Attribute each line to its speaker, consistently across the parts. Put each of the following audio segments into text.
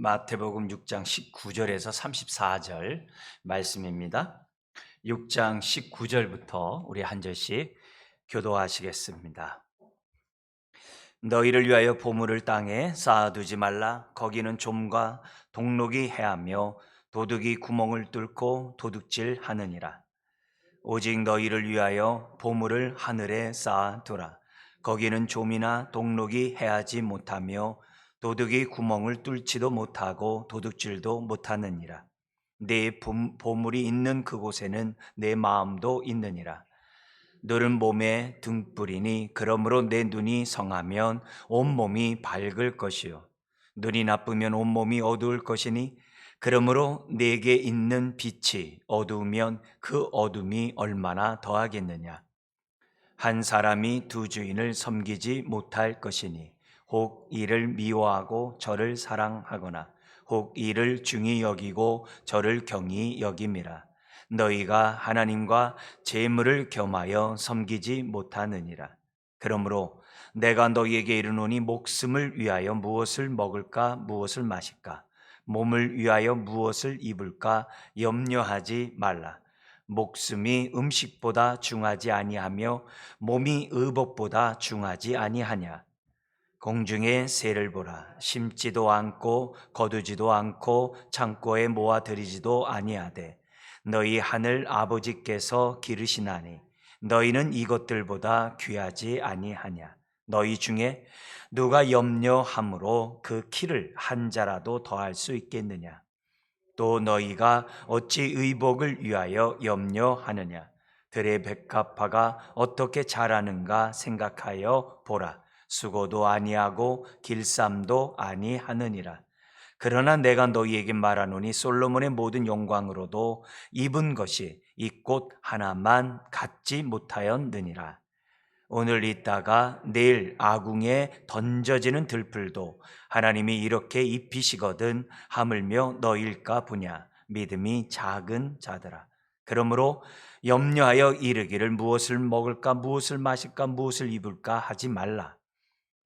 Speaker 1: 마태복음 6장 19절에서 34절 말씀입니다. 6장 19절부터 우리 한 절씩 교도하시겠습니다. 너희를 위하여 보물을 땅에 쌓아두지 말라. 거기는 좀과 동록이 해하며 도둑이 구멍을 뚫고 도둑질 하느니라. 오직 너희를 위하여 보물을 하늘에 쌓아두라. 거기는 좀이나 동록이 해하지 못하며 도둑이 구멍을 뚫지도 못하고 도둑질도 못하느니라. 내 보물이 있는 그곳에는 내 마음도 있느니라. 너는 몸에 등불이니 그러므로 내 눈이 성하면 온몸이 밝을 것이요 눈이 나쁘면 온몸이 어두울 것이니 그러므로 내게 있는 빛이 어두우면 그 어둠이 얼마나 더하겠느냐. 한 사람이 두 주인을 섬기지 못할 것이니 혹 이를 미워하고 저를 사랑하거나 혹 이를 중히 여기고 저를 경히 여김이라. 너희가 하나님과 재물을 겸하여 섬기지 못하느니라. 그러므로 내가 너희에게 이르노니 목숨을 위하여 무엇을 먹을까 무엇을 마실까 몸을 위하여 무엇을 입을까 염려하지 말라. 목숨이 음식보다 중하지 아니하며 몸이 의복보다 중하지 아니하냐. 공중의 새를 보라. 심지도 않고 거두지도 않고 창고에 모아들이지도 아니하되 너희 하늘 아버지께서 기르시나니 너희는 이것들보다 귀하지 아니하냐. 너희 중에 누가 염려함으로 그 키를 한 자라도 더할 수 있겠느냐. 또 너희가 어찌 의복을 위하여 염려하느냐. 들의 백합화가 어떻게 자라는가 생각하여 보라. 수고도 아니하고 길쌈도 아니하느니라. 그러나 내가 너희에게 말하노니 솔로몬의 모든 영광으로도 입은 것이 이 꽃 하나만 갖지 못하였느니라. 오늘 있다가 내일 아궁에 던져지는 들풀도 하나님이 이렇게 입히시거든 하물며 너일까 보냐. 믿음이 작은 자들아. 그러므로 염려하여 이르기를 무엇을 먹을까 무엇을 마실까 무엇을 입을까 하지 말라.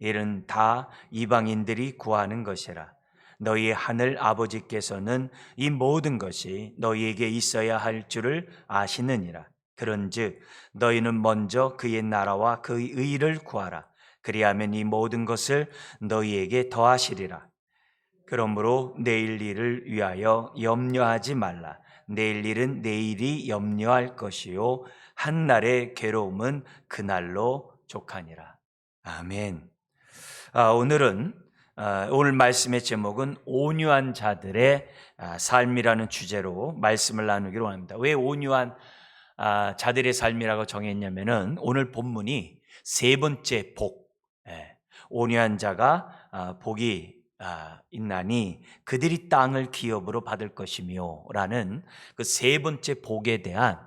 Speaker 1: 이는 다 이방인들이 구하는 것이라. 너희 하늘 아버지께서는 이 모든 것이 너희에게 있어야 할 줄을 아시느니라. 그런즉 너희는 먼저 그의 나라와 그의 의를 구하라. 그리하면 이 모든 것을 너희에게 더하시리라. 그러므로 내일 일을 위하여 염려하지 말라. 내일 일은 내일이 염려할 것이요 한날의 괴로움은 그날로 족하니라. 아멘. 오늘은 오늘 말씀의 제목은 온유한 자들의 삶이라는 주제로 말씀을 나누기로 합니다. 왜 온유한 자들의 삶이라고 정했냐면은 오늘 본문이 세 번째 복, 온유한 자가 복이 있나니 그들이 땅을 기업으로 받을 것이며 라는 그 세 번째 복에 대한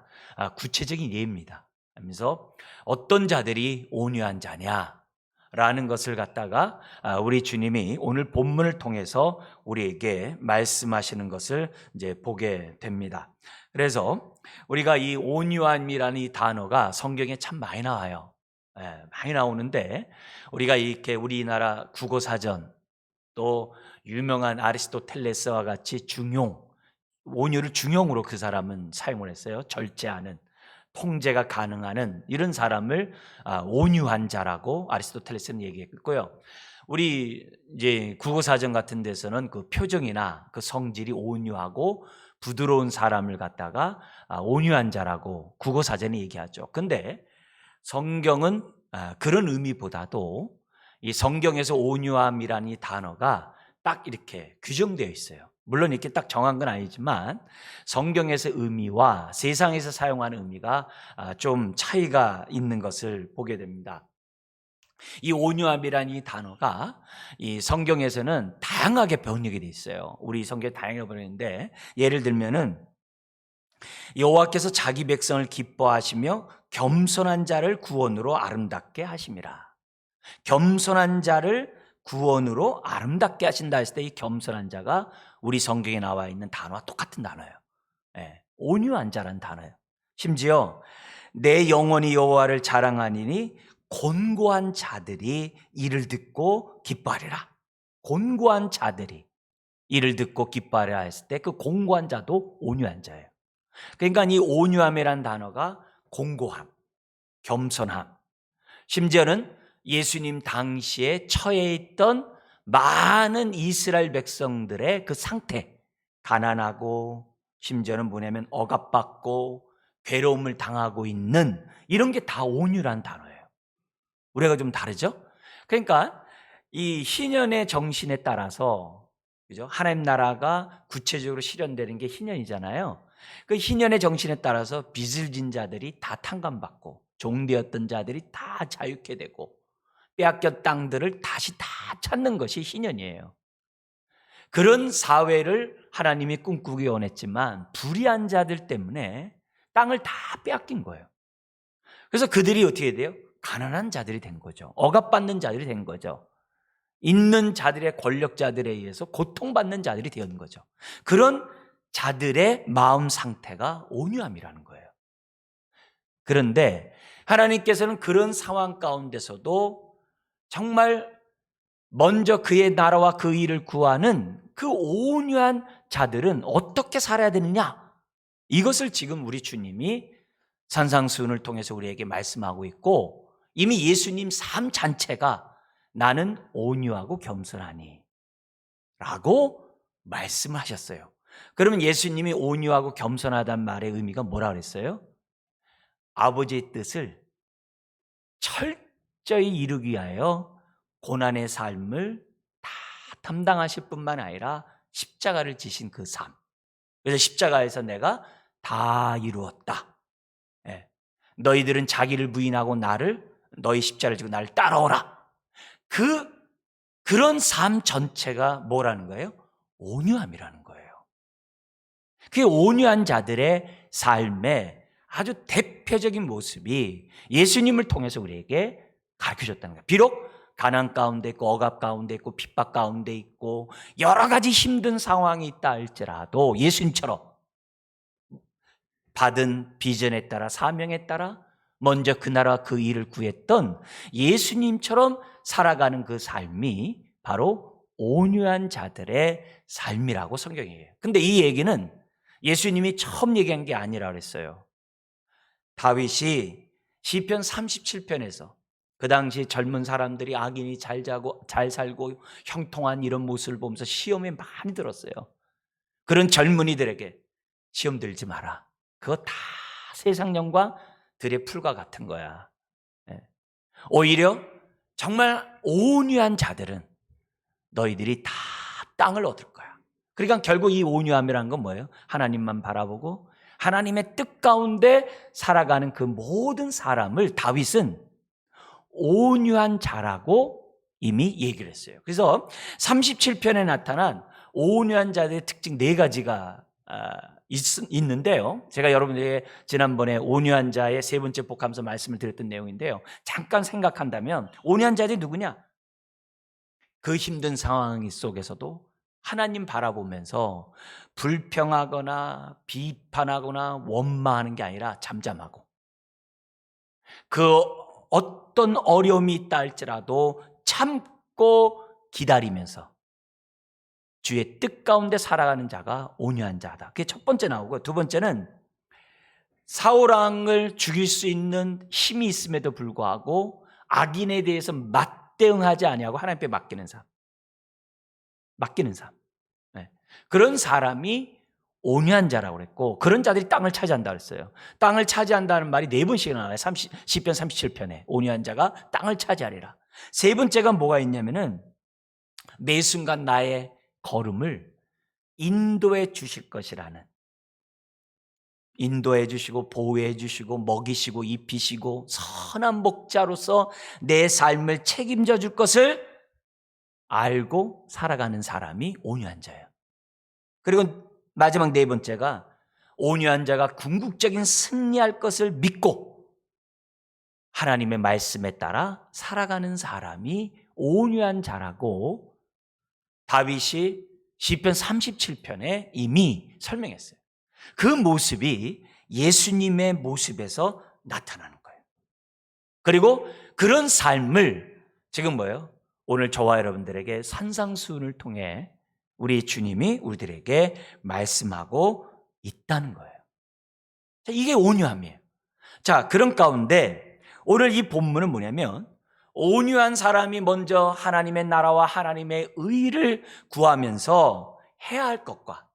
Speaker 1: 구체적인 예입니다. 그래서 어떤 자들이 온유한 자냐 라는 것을 갖다가 우리 주님이 오늘 본문을 통해서 우리에게 말씀하시는 것을 이제 보게 됩니다. 그래서 우리가 이 온유함이라는 이 단어가 성경에 참 많이 나와요. 많이 나오는데 우리가 이렇게 우리나라 국어사전 또 유명한 아리스토텔레스와 같이 중용, 온유를 중용으로 그 사람은 사용을 했어요. 절제하는, 통제가 가능한 이런 사람을 온유한 자라고 아리스토텔레스는 얘기했고요. 우리 이제 국어사전 같은 데서는 그 표정이나 그 성질이 온유하고 부드러운 사람을 갖다가 온유한 자라고 국어사전이 얘기하죠. 근데 성경은 그런 의미보다도 이 성경에서 온유함이라는 이 단어가 딱 이렇게 규정되어 있어요. 물론 이렇게 딱 정한 건 아니지만 성경에서 의미와 세상에서 사용하는 의미가 좀 차이가 있는 것을 보게 됩니다. 이 온유함이라는 이 단어가 이 성경에서는 다양하게 번역이 되어 있어요. 우리 성경에 다양하게 번역인데 예를 들면은 여호와께서 자기 백성을 기뻐하시며 겸손한 자를 구원으로 아름답게 하심이라. 겸손한 자를 구원으로 아름답게 하신다 했을 때 이 겸손한 자가 우리 성경에 나와 있는 단어와 똑같은 단어예요. 온유한 자라는 단어예요. 심지어 내 영혼이 여호와를 자랑하니니 곤고한 자들이 이를 듣고 기뻐하리라. 곤고한 자들이. 이를 듣고 기뻐하라 했을 때 그 공고한 자도 온유한 자예요. 그러니까 이 온유함이란 단어가 공고함, 겸손함, 심지어는 예수님 당시에 처해 있던 많은 이스라엘 백성들의 그 상태, 가난하고 심지어는 뭐냐면 억압받고 괴로움을 당하고 있는 이런 게 다 온유란 단어예요. 우리가 좀 다르죠? 그러니까 이 희년의 정신에 따라서, 그죠? 하나님 나라가 구체적으로 실현되는 게 희년이잖아요. 그 희년의 정신에 따라서 빚을 진 자들이 다 탕감받고 종되었던 자들이 다 자유케 되고 빼앗겼 땅들을 다시 다 찾는 것이 희년이에요. 그런 사회를 하나님이 꿈꾸기 원했지만 불의한 자들 때문에 땅을 다 빼앗긴 거예요. 그래서 그들이 어떻게 돼요? 가난한 자들이 된 거죠. 억압받는 자들이 된 거죠. 있는 자들의 권력자들에 의해서 고통받는 자들이 되는 거죠. 그런 자들의 마음 상태가 온유함이라는 거예요. 그런데 하나님께서는 그런 상황 가운데서도 정말 먼저 그의 나라와 그 일을 구하는 그 온유한 자들은 어떻게 살아야 되느냐? 이것을 지금 우리 주님이 산상수훈을 통해서 우리에게 말씀하고 있고, 이미 예수님 삶 자체가 나는 온유하고 겸손하니 라고 말씀하셨어요. 그러면 예수님이 온유하고 겸손하다는 말의 의미가 뭐라 그랬어요? 아버지의 뜻을 철저히 이루기 위하여 고난의 삶을 다 담당하실 뿐만 아니라 십자가를 지신 그 삶. 그래서 십자가에서 내가 다 이루었다. 예. 너희들은 자기를 부인하고 너희 십자가를 지고 나를 따라오라. 그런 삶 전체가 뭐라는 거예요? 온유함이라는 거예요. 그 온유한 자들의 삶의 아주 대표적인 모습이 예수님을 통해서 우리에게 가르쳐줬다는 거예요. 비록 가난 가운데 있고 억압 가운데 있고 핍박 가운데 있고 여러 가지 힘든 상황이 있다 할지라도 예수님처럼 받은 비전에 따라 사명에 따라 먼저 그 나라와 그 일을 구했던 예수님처럼 살아가는 그 삶이 바로 온유한 자들의 삶이라고 성경이 해요. 근데 이 얘기는 예수님이 처음 얘기한 게 아니라 그랬어요. 다윗이 시편 37편에서 그 당시 젊은 사람들이 악인이 잘 살고 형통한 이런 모습을 보면서 시험에 많이 들었어요. 그런 젊은이들에게 시험 들지 마라. 그거 다 세상 영광 들의 풀과 같은 거야. 오히려 정말 온유한 자들은 너희들이 다 땅을 얻을 거야. 그러니까 결국 이 온유함이라는 건 뭐예요? 하나님만 바라보고 하나님의 뜻 가운데 살아가는 그 모든 사람을 다윗은 온유한 자라고 이미 얘기를 했어요. 그래서 37편에 나타난 온유한 자들의 특징 4가지가 있는데요. 제가 여러분들에게 지난번에 온유한 자의 3번째 복하면서 말씀을 드렸던 내용인데요. 잠깐 생각한다면 온유한 자들이 누구냐? 그 힘든 상황 속에서도 하나님 바라보면서 불평하거나 비판하거나 원망하는 게 아니라 잠잠하고 그 어떤 어려움이 있다 할지라도 참고 기다리면서 주의 뜻 가운데 살아가는 자가 온유한 자다. 그게 첫 번째 나오고, 두 번째는 사울 왕을 죽일 수 있는 힘이 있음에도 불구하고 악인에 대해서 맞대응하지 아니하고 하나님 앞에 맡기는 삶. 네. 그런 사람이 온유한 자라고 그랬고, 그런 자들이 땅을 차지한다 그랬어요. 땅을 차지한다는 말이 4번씩 나와요. 시편 37편에 온유한 자가 땅을 차지하리라. 3번째가 뭐가 있냐면은 매 순간 나의 걸음을 인도해 주실 것이라는, 인도해 주시고 보호해 주시고 먹이시고 입히시고 선한 목자로서 내 삶을 책임져 줄 것을 알고 살아가는 사람이 온유한 자예요. 그리고 마지막 4번째가 온유한 자가 궁극적인 승리할 것을 믿고 하나님의 말씀에 따라 살아가는 사람이 온유한 자라고 다윗이 시편 37편에 이미 설명했어요. 그 모습이 예수님의 모습에서 나타나는 거예요. 그리고 그런 삶을 지금 뭐예요? 오늘 저와 여러분들에게 산상수훈을 통해 우리 주님이 우리들에게 말씀하고 있다는 거예요. 자, 이게 온유함이에요. 자, 그런 가운데 오늘 이 본문은 뭐냐면 온유한 사람이 먼저 하나님의 나라와 하나님의 의를 구하면서 해야 할 것과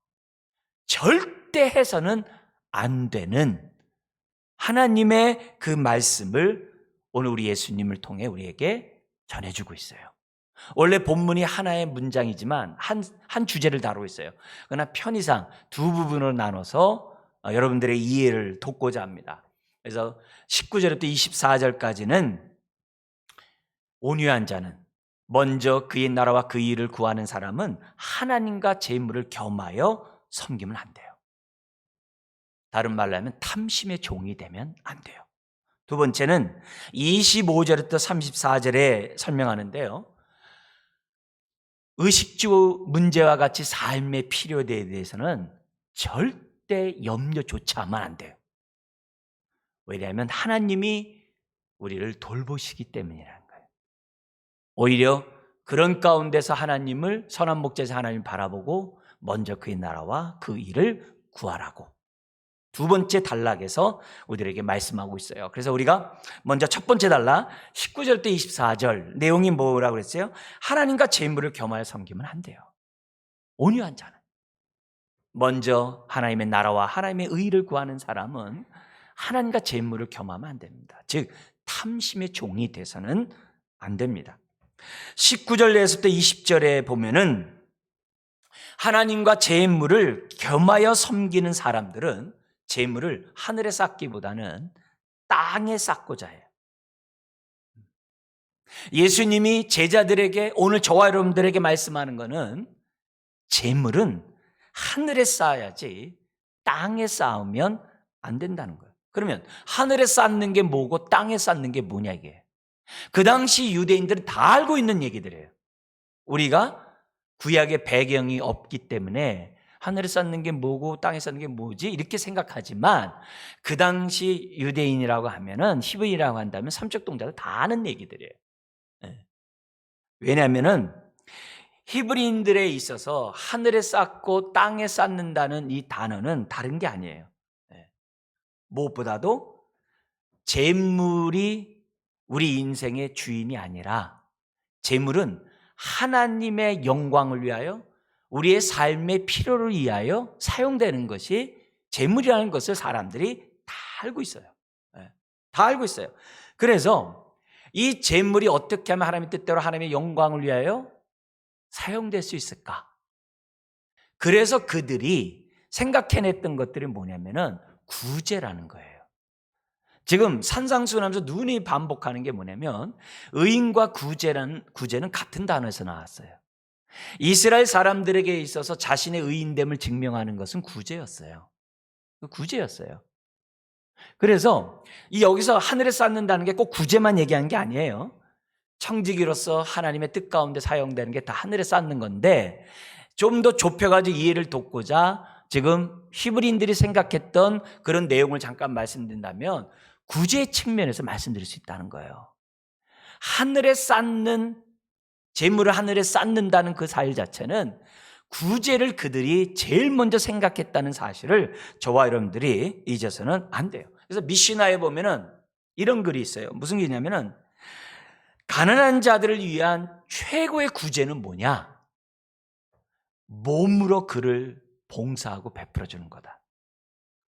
Speaker 1: 절대 해서는 안 되는 하나님의 그 말씀을 오늘 우리 예수님을 통해 우리에게 전해주고 있어요. 원래 본문이 하나의 문장이지만 한 주제를 다루고 있어요. 그러나 편의상 두 부분으로 나눠서 여러분들의 이해를 돕고자 합니다. 그래서 19절부터 24절까지는 온유한 자는, 먼저 그의 나라와 그 일을 구하는 사람은 하나님과 재물을 겸하여 섬기면 안 돼요. 다른 말로 하면 탐심의 종이 되면 안 돼요. 두 번째는 25절부터 34절에 설명하는데요. 의식주 문제와 같이 삶의 필요에 대해서는 절대 염려조차 하면 안 돼요. 왜냐하면 하나님이 우리를 돌보시기 때문이라는 거예요. 오히려 그런 가운데서 하나님을, 선한 목자에서 하나님을 바라보고 먼저 그의 나라와 그 일을 구하라고 두 번째 단락에서 우리들에게 말씀하고 있어요. 그래서 우리가 먼저 첫 번째 단락 19절부터 24절 내용이 뭐라고 그랬어요? 하나님과 재물을 겸하여 섬기면 안 돼요. 온유한 자는, 먼저 하나님의 나라와 하나님의 의를 구하는 사람은 하나님과 재물을 겸하면 안 됩니다. 즉 탐심의 종이 돼서는 안 됩니다. 19절에서부터 20절에 보면은 하나님과 재물을 겸하여 섬기는 사람들은 재물을 하늘에 쌓기보다는 땅에 쌓고자 해요. 예수님이 제자들에게, 오늘 저와 여러분들에게 말씀하는 것은 재물은 하늘에 쌓아야지 땅에 쌓으면 안 된다는 거예요. 그러면 하늘에 쌓는 게 뭐고 땅에 쌓는 게 뭐냐 이게. 그 당시 유대인들은 다 알고 있는 얘기들이에요. 우리가 구약의 배경이 없기 때문에 하늘에 쌓는 게 뭐고 땅에 쌓는 게 뭐지 이렇게 생각하지만 그 당시 유대인이라고 하면은 히브리라고 한다면 삼적 동작을 다 아는 얘기들이에요. 왜냐하면은 히브리인들에 있어서 하늘에 쌓고 땅에 쌓는다는 이 단어는 다른 게 아니에요. 무엇보다도 재물이 우리 인생의 주인이 아니라 재물은 하나님의 영광을 위하여 우리의 삶의 필요를 위하여 사용되는 것이 재물이라는 것을 사람들이 다 알고 있어요. 다 알고 있어요. 그래서 이 재물이 어떻게 하면 하나님의 뜻대로 하나님의 영광을 위하여 사용될 수 있을까? 그래서 그들이 생각해냈던 것들이 뭐냐면은 구제라는 거예요. 지금 산상수훈하면서 눈이 반복하는 게 뭐냐면 의인과 구제는 같은 단어에서 나왔어요. 이스라엘 사람들에게 있어서 자신의 의인됨을 증명하는 것은 구제였어요. 구제였어요. 그래서 이 여기서 하늘에 쌓는다는 게 꼭 구제만 얘기한 게 아니에요. 청지기로서 하나님의 뜻 가운데 사용되는 게 다 하늘에 쌓는 건데 좀 더 좁혀가지고 이해를 돕고자 지금 히브리인들이 생각했던 그런 내용을 잠깐 말씀드린다면 구제의 측면에서 말씀드릴 수 있다는 거예요. 하늘에 쌓는, 재물을 하늘에 쌓는다는 그 사실 자체는 구제를 그들이 제일 먼저 생각했다는 사실을 저와 여러분들이 잊어서는 안 돼요. 그래서 미시나에 보면은 이런 글이 있어요. 무슨 글이냐면은 가난한 자들을 위한 최고의 구제는 뭐냐? 몸으로 그를 봉사하고 베풀어 주는 거다.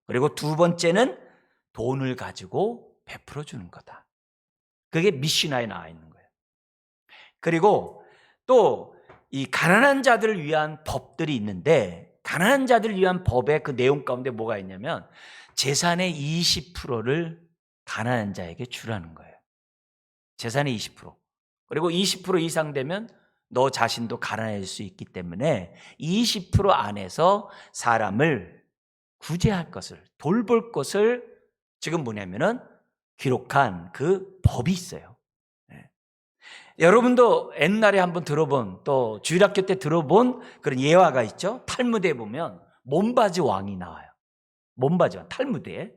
Speaker 1: 그리고 두 번째는 돈을 가지고 베풀어 주는 거다. 그게 미시나에 나와 있는 거예요. 그리고 또 이 가난한 자들을 위한 법들이 있는데 가난한 자들을 위한 법의 그 내용 가운데 뭐가 있냐면 재산의 20%를 가난한 자에게 주라는 거예요. 재산의 20%. 그리고 20% 이상 되면 너 자신도 가난해질 수 있기 때문에 20% 안에서 사람을 구제할 것을, 돌볼 것을 지금 뭐냐면은 기록한 그 법이 있어요. 여러분도 옛날에 한번 들어본, 또 주일학교 때 들어본 그런 예화가 있죠. 탈무드에 보면 몬바지 왕이 나와요. 몬바지 왕, 탈무드에.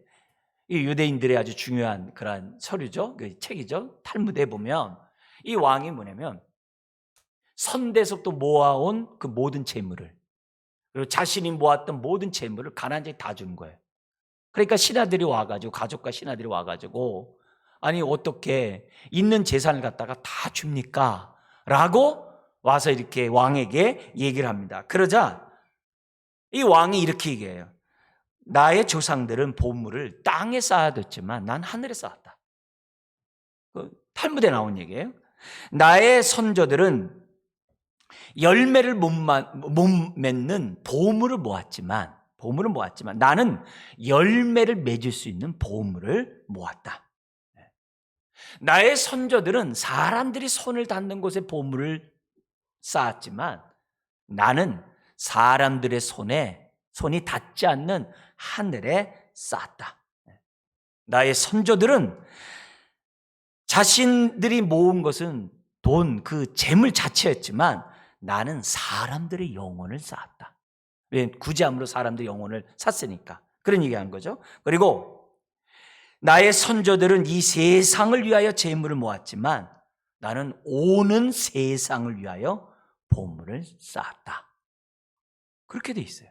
Speaker 1: 이 유대인들의 아주 중요한 그런 서류죠. 그 책이죠. 탈무드에 보면 이 왕이 뭐냐면
Speaker 2: 선대속도 모아온 그 모든 재물을, 그리고 자신이 모았던 모든 재물을 가난한 자에게 다 주는 거예요. 그러니까 신하들이 와가지고, 가족과 신하들이 와가지고, 아니 어떻게 있는 재산을 갖다가 다 줍니까? 라고 와서 이렇게 왕에게 얘기를 합니다. 그러자 이 왕이 이렇게 얘기해요. 나의 조상들은 보물을 땅에 쌓아뒀지만 난 하늘에 쌓았다. 탈무드에 나온 얘기예요. 나의 선조들은 열매를 못 맺는 보물을 모았지만 나는 열매를 맺을 수 있는 보물을 모았다. 나의 선조들은 사람들이 손을 닿는 곳에 보물을 쌓았지만 나는 사람들의 손이 닿지 않는 하늘에 쌓았다. 나의 선조들은 자신들이 모은 것은 돈, 그 재물 자체였지만 나는 사람들의 영혼을 쌓았다. 왜? 구제함으로 사람들의 영혼을 샀으니까. 그런 얘기하는 거죠. 그리고 나의 선조들은 이 세상을 위하여 재물을 모았지만 나는 오는 세상을 위하여 보물을 쌓았다. 그렇게 돼 있어요.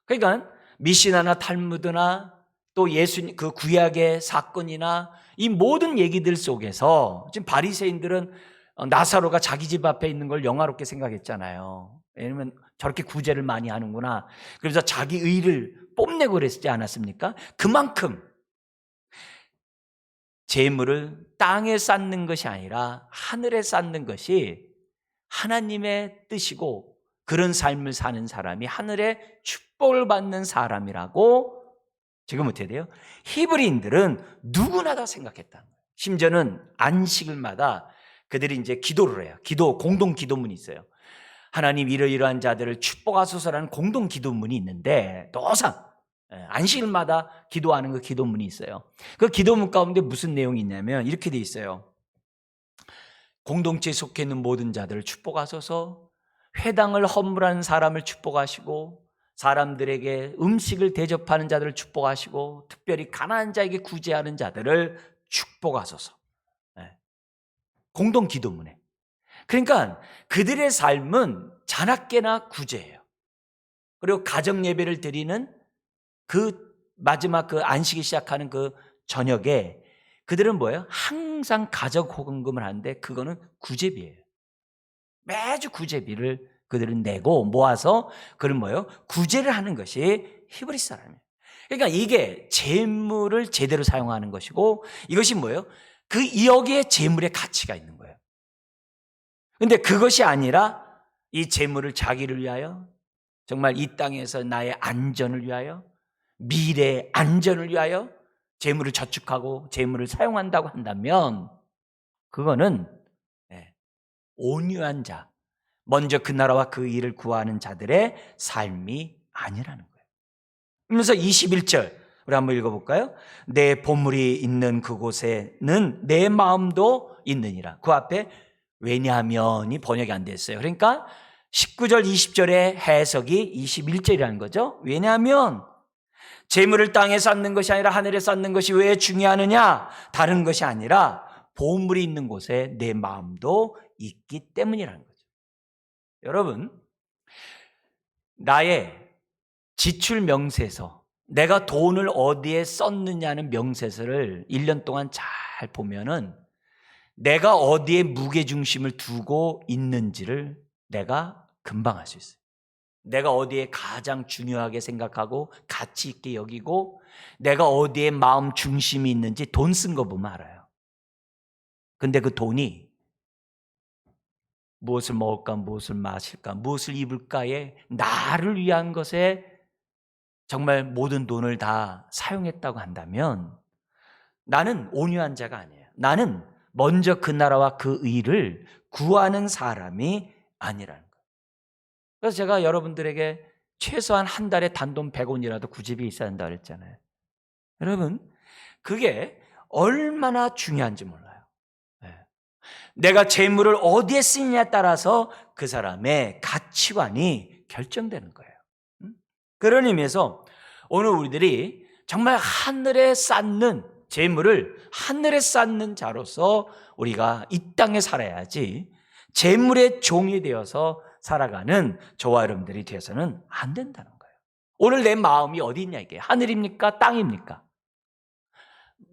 Speaker 2: 그러니까 미시나나 탈무드나 또 예수님 그 구약의 사건이나 이 모든 얘기들 속에서 지금 바리새인들은 나사로가 자기 집 앞에 있는 걸 영화롭게 생각했잖아요. 왜냐하면 저렇게 구제를 많이 하는구나. 그래서 자기 의를 뽐내고 그랬지 않았습니까? 그만큼 재물을 땅에 쌓는 것이 아니라 하늘에 쌓는 것이 하나님의 뜻이고, 그런 삶을 사는 사람이 하늘의 축복을 받는 사람이라고 지금 어떻게 돼요? 히브리인들은 누구나 다 생각했다는 거예요. 심지어는 안식일마다 그들이 이제 기도를 해요. 공동 기도문이 있어요. 하나님 이러이러한 자들을 축복하소서라는 공동 기도문이 있는데 노상 안식일마다 기도하는 그 기도문이 있어요. 그 기도문 가운데 무슨 내용이 있냐면 이렇게 돼 있어요. 공동체에 속해 있는 모든 자들을 축복하소서, 회당을 헌물하는 사람을 축복하시고, 사람들에게 음식을 대접하는 자들을 축복하시고, 특별히 가난한 자에게 구제하는 자들을 축복하소서. 공동 기도문에. 그러니까 그들의 삶은 자나깨나 구제예요. 그리고 가정 예배를 드리는 그 마지막 그 안식이 시작하는 그 저녁에 그들은 뭐예요? 항상 가족 헌금을 하는데 그거는 구제비예요. 매주 구제비를 그들은 내고 모아서 그런 뭐예요? 구제를 하는 것이 히브리 사람이에요. 그러니까 이게 재물을 제대로 사용하는 것이고, 이것이 뭐예요? 여기에 재물의 가치가 있는 거예요. 근데 그것이 아니라 이 재물을 자기를 위하여, 정말 이 땅에서 나의 안전을 위하여, 미래의 안전을 위하여 재물을 저축하고 재물을 사용한다고 한다면 그거는 온유한 자, 먼저 그 나라와 그 일을 구하는 자들의 삶이 아니라는 거예요. 그러면서 21절 우리 한번 읽어볼까요? 내 보물이 있는 그곳에는 내 마음도 있느니라. 그 앞에 왜냐하면이 번역이 안 됐어요. 그러니까 19절 20절의 해석이 21절이라는 거죠. 왜냐하면 재물을 땅에 쌓는 것이 아니라 하늘에 쌓는 것이 왜 중요하느냐? 다른 것이 아니라 보물이 있는 곳에 내 마음도 있기 때문이라는 거죠. 여러분, 나의 지출 명세서, 내가 돈을 어디에 썼느냐는 명세서를 1년 동안 잘 보면은 내가 어디에 무게중심을 두고 있는지를 내가 금방 알 수 있어요. 내가 어디에 가장 중요하게 생각하고 가치 있게 여기고 내가 어디에 마음 중심이 있는지 돈 쓴 거 보면 알아요. 근데 그 돈이 무엇을 먹을까, 무엇을 마실까, 무엇을 입을까에 나를 위한 것에 정말 모든 돈을 다 사용했다고 한다면 나는 온유한 자가 아니에요. 나는 먼저 그 나라와 그 의를 구하는 사람이 아니라는 거예요. 그래서 제가 여러분들에게 최소한 한 달에 단돈 100원이라도 구제비 있어야 한다고 그랬잖아요. 여러분, 그게 얼마나 중요한지 몰라요. 내가 재물을 어디에 쓰느냐에 따라서 그 사람의 가치관이 결정되는 거예요. 그런 의미에서 오늘 우리들이 정말 하늘에 쌓는 재물을 하늘에 쌓는 자로서 우리가 이 땅에 살아야지, 재물의 종이 되어서 살아가는 저와 여러분들이 되어서는 안 된다는 거예요. 오늘 내 마음이 어디 있냐 이게. 하늘입니까? 땅입니까?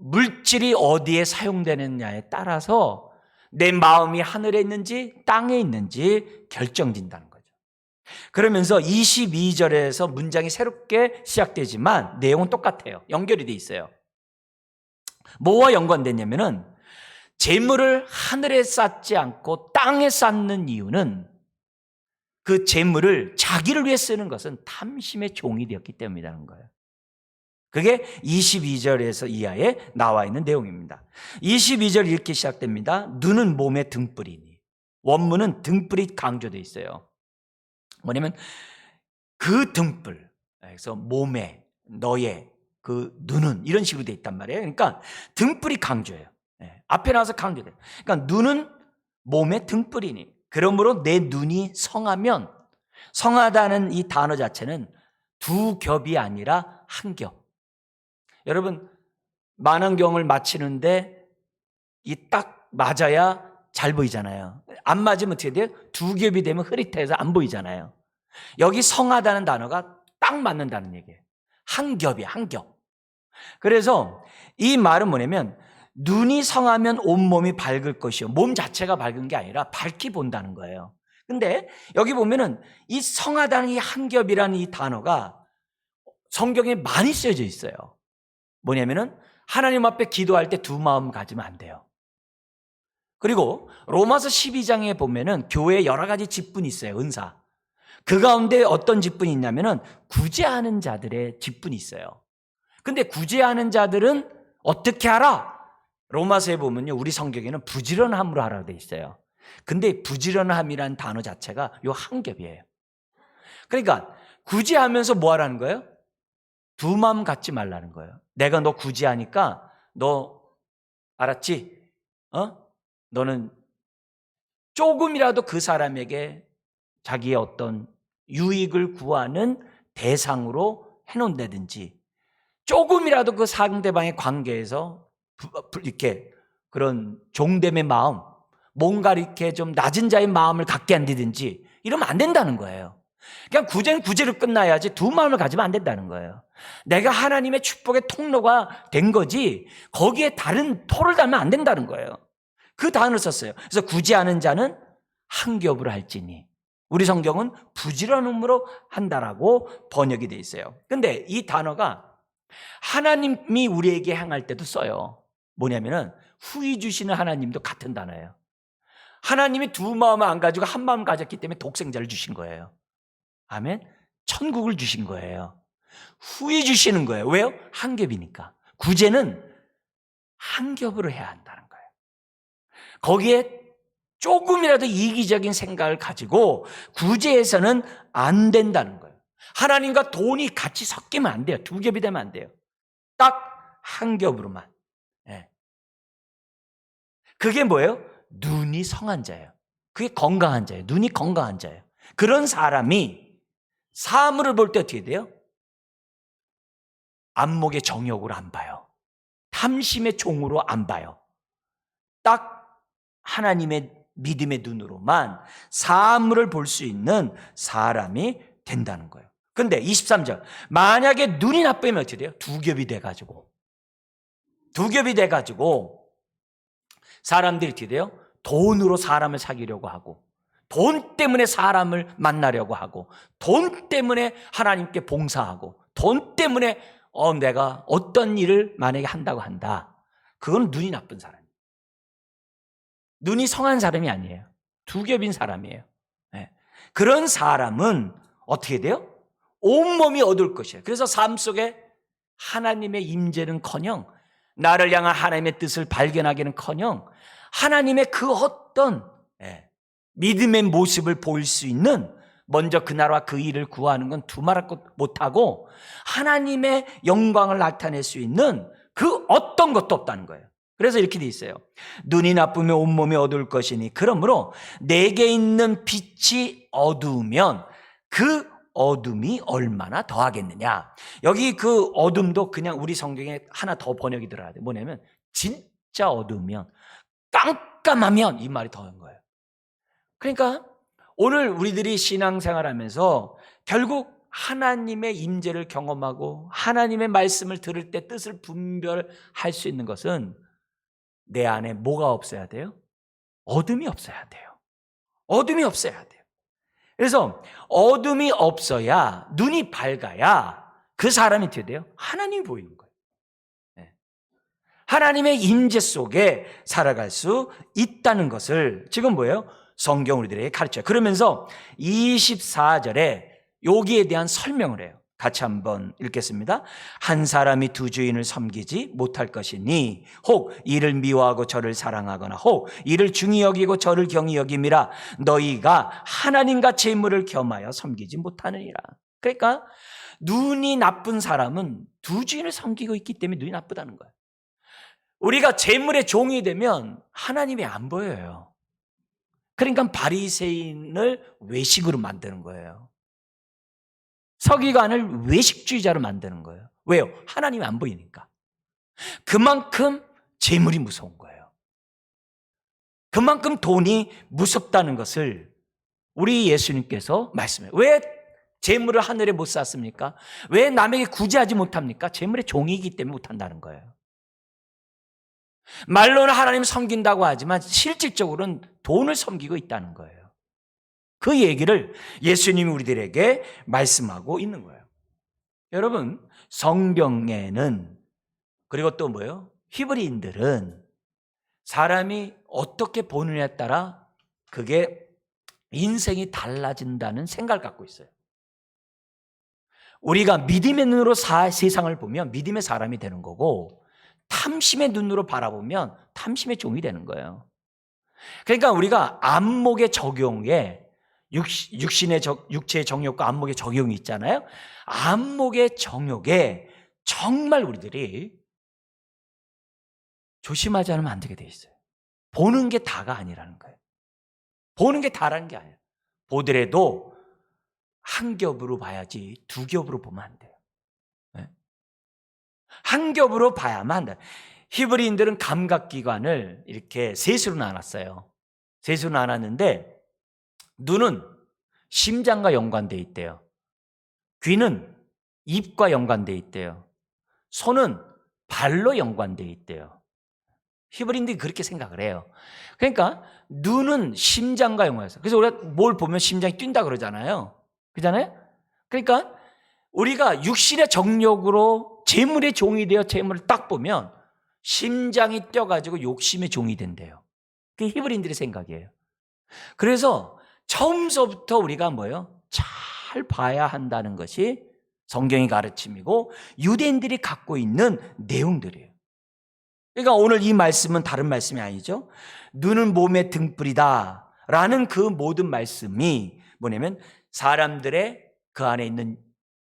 Speaker 2: 물질이 어디에 사용되느냐에 따라서 내 마음이 하늘에 있는지 땅에 있는지 결정된다는 거죠. 그러면서 22절에서 문장이 새롭게 시작되지만 내용은 똑같아요. 연결이 돼 있어요. 뭐와 연관되냐면은 재물을 하늘에 쌓지 않고 땅에 쌓는 이유는 그 재물을 자기를 위해 쓰는 것은 탐심의 종이 되었기 때문이라는 거예요. 그게 22절에서 이하에 나와 있는 내용입니다. 22절 이렇게 시작됩니다. 눈은 몸의 등불이니. 원문은 등불이 강조되어 있어요. 뭐냐면 그 등불, 그래서 몸에 너의 그 눈은 이런 식으로 되어 있단 말이에요. 그러니까 등불이 강조해요. 앞에 나와서 강조돼요. 그러니까 눈은 몸의 등불이니. 그러므로 내 눈이 성하면, 성하다는 이 단어 자체는 두 겹이 아니라 한 겹. 여러분 만안경을 맞히는데 이 딱 맞아야 잘 보이잖아요. 안 맞으면 어떻게 돼요? 두 겹이 되면 흐릿해서 안 보이잖아요. 여기 성하다는 단어가 딱 맞는다는 얘기예요. 한 겹이야, 한 겹. 그래서 이 말은 뭐냐면 눈이 성하면 온몸이 밝을 것이요. 몸 자체가 밝은 게 아니라 밝게 본다는 거예요. 근데 여기 보면은 이 성하다는 이 한 겹이라는 이 단어가 성경에 많이 쓰여져 있어요. 뭐냐면은 하나님 앞에 기도할 때 두 마음 가지면 안 돼요. 그리고 로마서 12장에 보면은 교회에 여러 가지 직분이 있어요. 은사. 그 가운데 어떤 직분이 있냐면은 구제하는 자들의 직분이 있어요. 근데 구제하는 자들은 어떻게 하라? 로마서에 보면요, 우리 성경에는 부지런함으로 하라고 돼 있어요. 근데 부지런함이라는 단어 자체가 요 한 겹이에요. 그러니까 구제하면서 뭐 하라는 거예요? 두 마음 갖지 말라는 거예요. 내가 너 구제하니까 너 알았지? 너는 조금이라도 그 사람에게 자기의 어떤 유익을 구하는 대상으로 해놓는다든지, 조금이라도 그 상대방의 관계에서 이렇게 그런 종됨의 마음, 뭔가 이렇게 좀 낮은 자의 마음을 갖게 한다든지 이러면 안 된다는 거예요. 그냥 구제는 구제로 끝나야지 두 마음을 가지면 안 된다는 거예요. 내가 하나님의 축복의 통로가 된 거지 거기에 다른 토를 달면 안 된다는 거예요. 그 단어를 썼어요. 그래서 구제하는 자는 한 겹으로 할지니. 우리 성경은 부지런함으로 한다라고 번역이 돼 있어요. 근데 이 단어가 하나님이 우리에게 행할 때도 써요. 뭐냐면은 후히 주시는 하나님도 같은 단어예요. 하나님이 두 마음을 안 가지고 한 마음 가졌기 때문에 독생자를 주신 거예요. 아멘. 천국을 주신 거예요. 후히 주시는 거예요. 왜요? 한 겹이니까. 구제는 한 겹으로 해야 한다는 거예요. 거기에 조금이라도 이기적인 생각을 가지고 구제해서는 안 된다는 거예요. 하나님과 돈이 같이 섞이면 안 돼요. 두 겹이 되면 안 돼요. 딱 한 겹으로만. 그게 뭐예요? 눈이 성한 자예요. 그게 건강한 자예요. 눈이 건강한 자예요. 그런 사람이 사물을 볼 때 어떻게 돼요? 안목의 정욕으로 안 봐요. 탐심의 종으로 안 봐요. 딱 하나님의 믿음의 눈으로만 사물을 볼 수 있는 사람이 된다는 거예요. 근데 23절, 만약에 눈이 나쁘면 어떻게 돼요? 두 겹이 돼가지고 사람들이 어떻게 돼요? 돈으로 사람을 사귀려고 하고, 돈 때문에 사람을 만나려고 하고, 돈 때문에 하나님께 봉사하고, 돈 때문에 내가 어떤 일을 만약에 한다고 한다. 그건 눈이 나쁜 사람이에요. 눈이 성한 사람이 아니에요. 두 겹인 사람이에요. 그런 사람은 어떻게 돼요? 온몸이 어두울 것이에요. 그래서 삶 속에 하나님의 임재는커녕, 나를 향한 하나님의 뜻을 발견하기는커녕 하나님의 그 어떤 믿음의 모습을 보일 수 있는, 먼저 그 나라와 그 일을 구하는 건 두말할 것 못하고 하나님의 영광을 나타낼 수 있는 그 어떤 것도 없다는 거예요. 그래서 이렇게 돼 있어요. 눈이 나쁘면 온몸이 어두울 것이니 그러므로 내게 있는 빛이 어두우면 그 어둠이 얼마나 더하겠느냐. 여기 그 어둠도 그냥 우리 성경에 하나 더 번역이 들어야 돼. 뭐냐면 진짜 어두우면, 깜깜하면, 이 말이 더한 거예요. 그러니까 오늘 우리들이 신앙생활하면서 결국 하나님의 임재를 경험하고 하나님의 말씀을 들을 때 뜻을 분별할 수 있는 것은 내 안에 뭐가 없어야 돼요? 어둠이 없어야 돼요. 어둠이 없어야 돼요. 그래서 어둠이 없어야, 눈이 밝아야 그 사람이 어떻게 돼요? 하나님이 보이는 거예요. 네. 하나님의 임재 속에 살아갈 수 있다는 것을 지금 뭐예요? 성경 우리들에게 가르쳐요. 그러면서 24절에 여기에 대한 설명을 해요. 같이 한번 읽겠습니다. 한 사람이 두 주인을 섬기지 못할 것이니 혹 이를 미워하고 저를 사랑하거나 혹 이를 중히 여기고 저를 경히 여김이라 너희가 하나님과 재물을 겸하여 섬기지 못하느니라. 그러니까 눈이 나쁜 사람은 두 주인을 섬기고 있기 때문에 눈이 나쁘다는 거예요. 우리가 재물의 종이 되면 하나님이 안 보여요. 그러니까 바리새인을 외식으로 만드는 거예요. 서기관을 외식주의자로 만드는 거예요. 왜요? 하나님이 안 보이니까. 그만큼 재물이 무서운 거예요. 그만큼 돈이 무섭다는 것을 우리 예수님께서 말씀해요. 왜 재물을 하늘에 못 쌌습니까? 왜 남에게 구제하지 못합니까? 재물의 종이기 때문에 못한다는 거예요. 말로는 하나님 섬긴다고 하지만 실질적으로는 돈을 섬기고 있다는 거예요. 그 얘기를 예수님이 우리들에게 말씀하고 있는 거예요. 여러분, 성경에는 그리고 또 뭐예요? 히브리인들은 사람이 어떻게 보느냐에 따라 그게 인생이 달라진다는 생각을 갖고 있어요. 우리가 믿음의 눈으로 세상을 보면 믿음의 사람이 되는 거고 탐심의 눈으로 바라보면 탐심의 종이 되는 거예요. 그러니까 우리가 안목의 적용에 육체의 정욕과 안목의 적용이 있잖아요. 안목의 정욕에 정말 우리들이 조심하지 않으면 안 되게 돼 있어요. 보는 게 다가 아니라는 거예요. 보는 게 다라는 게 아니에요. 보더라도 한 겹으로 봐야지 두 겹으로 보면 안 돼요. 네? 한 겹으로 봐야만 한다. 히브리인들은 감각기관을 이렇게 셋으로 나눴어요. 셋으로 나눴는데 눈은 심장과 연관되어 있대요. 귀는 입과 연관되어 있대요. 손은 발로 연관되어 있대요. 히브리인들이 그렇게 생각을 해요. 그러니까 눈은 심장과 연관해서. 그래서 우리가 뭘 보면 심장이 뛴다 그러잖아요. 그잖아요? 그러니까 우리가 육신의 정욕으로 재물의 종이 되어 재물을 딱 보면 심장이 뛰어가지고 욕심의 종이 된대요. 그게 히브리인들의 생각이에요. 그래서 처음서부터 우리가 뭐예요? 잘 봐야 한다는 것이 성경의 가르침이고 유대인들이 갖고 있는 내용들이에요. 그러니까 오늘 이 말씀은 다른 말씀이 아니죠. 눈은 몸의 등불이다 라는 그 모든 말씀이 뭐냐면 사람들의 그 안에 있는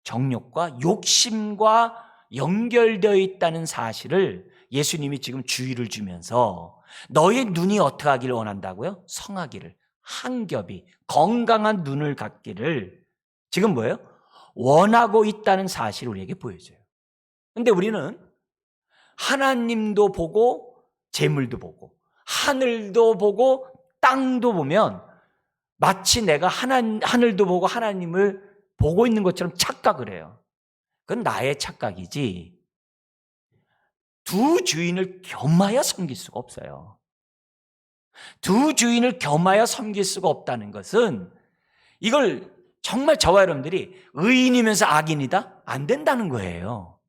Speaker 2: 정욕과 욕심과 연결되어 있다는 사실을 예수님이 지금 주의를 주면서 너의 눈이 어떻게 하기를 원한다고요? 성하기를, 한 겹이 건강한 눈을 갖기를 지금 뭐예요? 원하고 있다는 사실을 우리에게 보여줘요. 그런데 우리는 하나님도 보고 재물도 보고 하늘도 보고 땅도 보면 마치 내가 하늘도 보고 하나님을 보고 있는 것처럼 착각을 해요. 그건 나의 착각이지 두 주인을 겸하여 섬길 수가 없어요. 두 주인을 겸하여 섬길 수가 없다는 것은 이걸 정말 저와 여러분들이 의인이면서 악인이다? 안 된다는 거예요.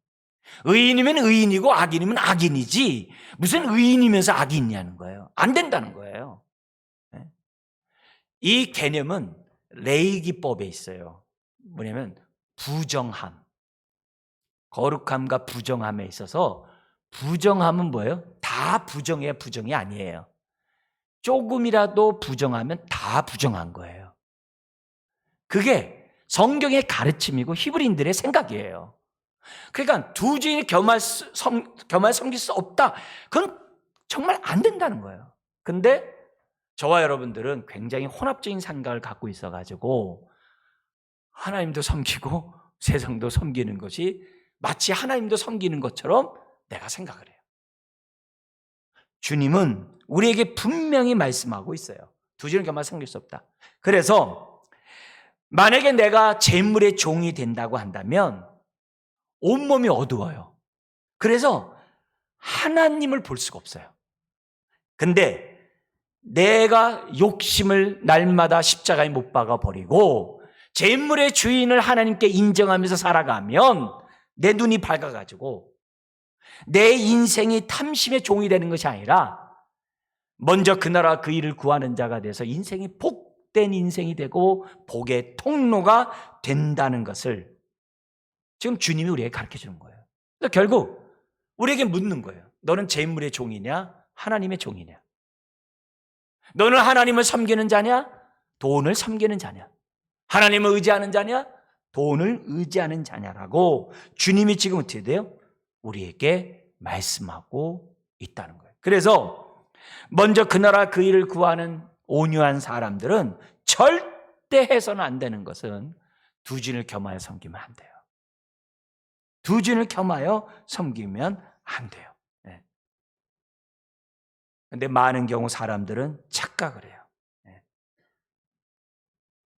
Speaker 2: 의인이면 의인이고 악인이면 악인이지 무슨 의인이면서 악인이냐는 거예요. 안 된다는 거예요. 이 개념은 레이기법에 있어요. 뭐냐면 부정함, 거룩함과 부정함에 있어서 부정함은 뭐예요? 다 부정해야 부정이 아니에요. 조금이라도 부정하면 다 부정한 거예요. 그게 성경의 가르침이고 히브리인들의 생각이에요. 그러니까 두 주인이 겸할 섬길 수 없다. 그건 정말 안 된다는 거예요. 근데 저와 여러분들은 굉장히 혼합적인 생각을 갖고 있어가지고 하나님도 섬기고 세상도 섬기는 것이 마치 하나님도 섬기는 것처럼 내가 생각을 해요. 주님은 우리에게 분명히 말씀하고 있어요. 두 주인을 겸하여 섬길 수 없다. 그래서 만약에 내가 재물의 종이 된다고 한다면 온몸이 어두워요. 그래서 하나님을 볼 수가 없어요. 근데 내가 욕심을 날마다 십자가에 못 박아 버리고 재물의 주인을 하나님께 인정하면서 살아가면 내 눈이 밝아가지고 내 인생이 탐심의 종이 되는 것이 아니라 먼저 그 나라 그 일을 구하는 자가 돼서 인생이 복된 인생이 되고 복의 통로가 된다는 것을 지금 주님이 우리에게 가르쳐 주는 거예요. 그래서 결국 우리에게 묻는 거예요. 너는 재물의 종이냐? 하나님의 종이냐? 너는 하나님을 섬기는 자냐? 돈을 섬기는 자냐? 하나님을 의지하는 자냐? 돈을 의지하는 자냐라고 주님이 지금 어떻게 돼요? 우리에게 말씀하고 있다는 거예요. 그래서 먼저 그 나라 그 일을 구하는 온유한 사람들은 절대 해서는 안 되는 것은 두 주인을 겸하여 섬기면 안 돼요. 두 주인을 겸하여 섬기면 안 돼요. 그런데 많은 경우 사람들은 착각을 해요.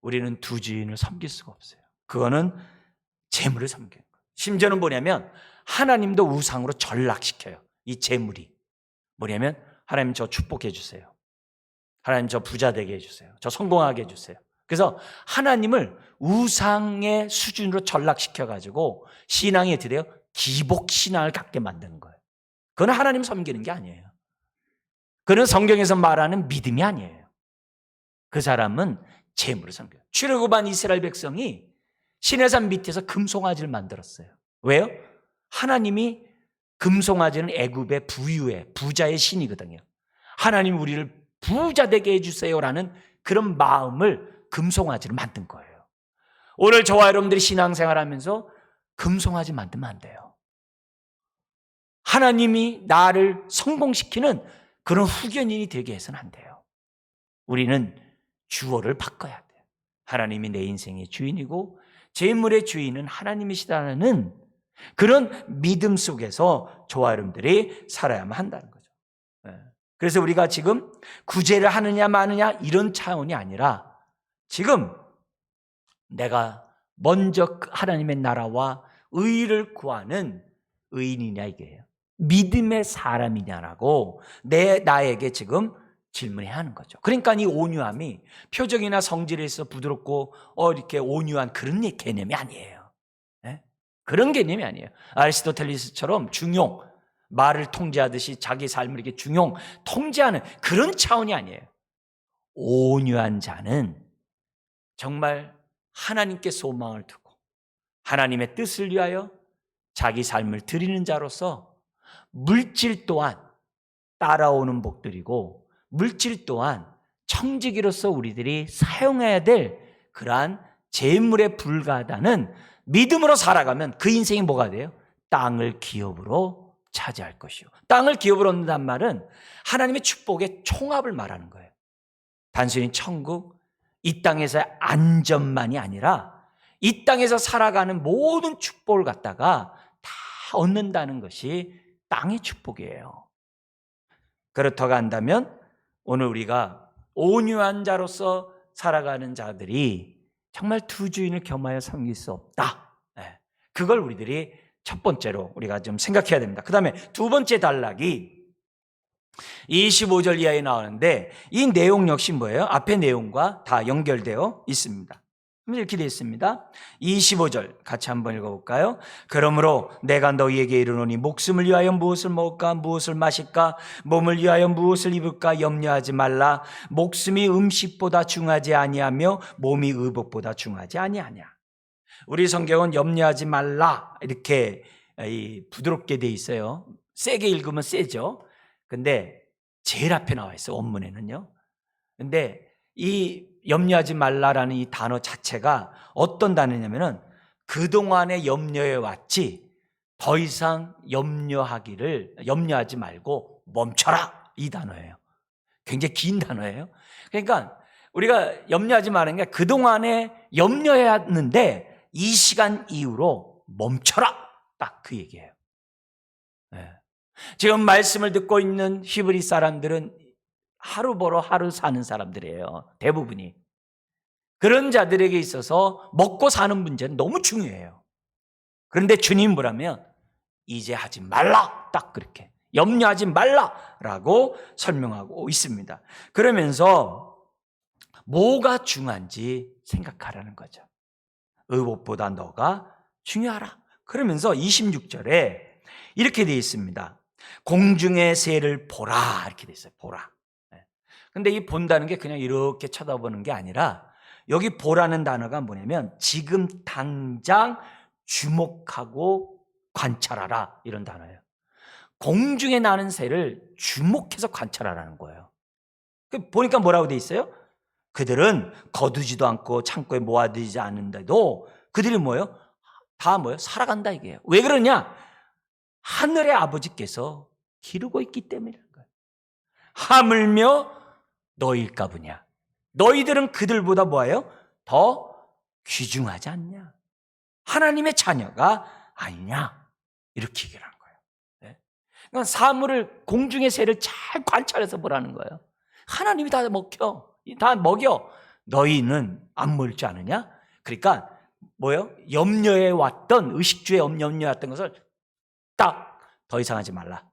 Speaker 2: 우리는 두 주인을 섬길 수가 없어요. 그거는 재물을 섬기는 거예요. 심지어는 뭐냐면 하나님도 우상으로 전락시켜요. 이 재물이 뭐냐면 하나님 저 축복해 주세요. 하나님 저 부자 되게 해주세요. 저 성공하게 해주세요. 그래서 하나님을 우상의 수준으로 전락시켜가지고 신앙이 어떻게 돼요? 기복신앙을 갖게 만드는 거예요. 그건 하나님 섬기는 게 아니에요. 그는 성경에서 말하는 믿음이 아니에요. 그 사람은 재물을 섬겨요. 출애굽한 이스라엘 백성이 시내산 밑에서 금송아지를 만들었어요. 왜요? 하나님이 금송아지는 애굽의 부유의 부자의 신이거든요. 하나님 우리를 부자 되게 해주세요라는 그런 마음을 금송아지를 만든 거예요. 오늘 저와 여러분들이 신앙생활하면서 금송아지 만들면 안 돼요. 하나님이 나를 성공시키는 그런 후견인이 되게 해서는 안 돼요. 우리는 주어를 바꿔야 돼요. 하나님이 내 인생의 주인이고 재물의 주인은 하나님이시다는 그런 믿음 속에서 저와 여러분들이 살아야만 한다는 거죠. 그래서 우리가 지금 구제를 하느냐 마느냐 이런 차원이 아니라 지금 내가 먼저 하나님의 나라와 의를 구하는 의인이냐 이게요. 믿음의 사람이냐라고 나에게 지금 질문해야 하는 거죠. 그러니까 이 온유함이 표정이나 성질에 있어 부드럽고 이렇게 온유한 그런 개념이 아니에요. 그런 개념이 아니에요. 아리스토텔레스처럼 중용, 말을 통제하듯이 자기 삶을 이렇게 중용, 통제하는 그런 차원이 아니에요. 온유한 자는 정말 하나님께 소망을 두고 하나님의 뜻을 위하여 자기 삶을 드리는 자로서 물질 또한 따라오는 복들이고 물질 또한 청지기로서 우리들이 사용해야 될 그러한 재물에 불과하다는 믿음으로 살아가면 그 인생이 뭐가 돼요? 땅을 기업으로 차지할 것이요. 땅을 기업으로 얻는다는 말은 하나님의 축복의 총합을 말하는 거예요. 단순히 천국, 이 땅에서의 안전만이 아니라 이 땅에서 살아가는 모든 축복을 갖다가 다 얻는다는 것이 땅의 축복이에요. 그렇다고 한다면 오늘 우리가 온유한 자로서 살아가는 자들이 정말 두 주인을 겸하여 섬길 수 없다. 그걸 우리들이 첫 번째로 우리가 좀 생각해야 됩니다. 그 다음에 두 번째 단락이 25절 이하에 나오는데 이 내용 역시 뭐예요? 앞의 내용과 다 연결되어 있습니다. 이렇게 되어 있습니다. 25절 같이 한번 읽어볼까요? 그러므로 내가 너희에게 이르노니 목숨을 위하여 무엇을 먹을까 무엇을 마실까 몸을 위하여 무엇을 입을까 염려하지 말라. 목숨이 음식보다 중하지 아니하며 몸이 의복보다 중하지 아니하냐. 우리 성경은 염려하지 말라 이렇게 부드럽게 되어 있어요. 세게 읽으면 세죠. 근데 제일 앞에 나와 있어요. 원문에는요. 근데 이 염려하지 말라라는 이 단어 자체가 어떤 단어냐면은 그동안에 염려해 왔지 더 이상 염려하지 말고 멈춰라 이 단어예요. 굉장히 긴 단어예요. 그러니까 우리가 염려하지 말라는 게 그동안에 염려해 왔는데 이 시간 이후로 멈춰라 딱 그 얘기예요. 지금 말씀을 듣고 있는 히브리 사람들은 하루 벌어 하루 사는 사람들이에요. 대부분이. 그런 자들에게 있어서 먹고 사는 문제는 너무 중요해요. 그런데 주님 뭐라면 이제 하지 말라. 딱 그렇게. 염려하지 말라라고 설명하고 있습니다. 그러면서 뭐가 중요한지 생각하라는 거죠. 의복보다 너가 중요하라. 그러면서 26절에 이렇게 되어 있습니다. 공중의 새를 보라 이렇게 되어 있어요. 보라. 근데 이 본다는 게 그냥 이렇게 쳐다보는 게 아니라 여기 보라는 단어가 뭐냐면 지금 당장 주목하고 관찰하라 이런 단어예요. 공중에 나는 새를 주목해서 관찰하라는 거예요. 보니까 뭐라고 돼 있어요? 그들은 거두지도 않고 창고에 모아두지 않는데도 그들이 뭐예요? 다 뭐예요? 살아간다 이게요. 왜 그러냐? 하늘의 아버지께서 기르고 있기 때문이라는 거예요. 하물며 너희일까 보냐? 너희들은 그들보다 뭐예요? 더 귀중하지 않냐? 하나님의 자녀가 아니냐? 이렇게 얘기를 하는 거예요. 네? 그러니까 사물을 공중의 새를 잘 관찰해서 보라는 거예요. 하나님이 다 먹여. 너희는 안 먹지 않느냐? 그러니까 뭐예요? 염려해 왔던 의식주에 염려해 왔던 것을 딱 더 이상 하지 말라.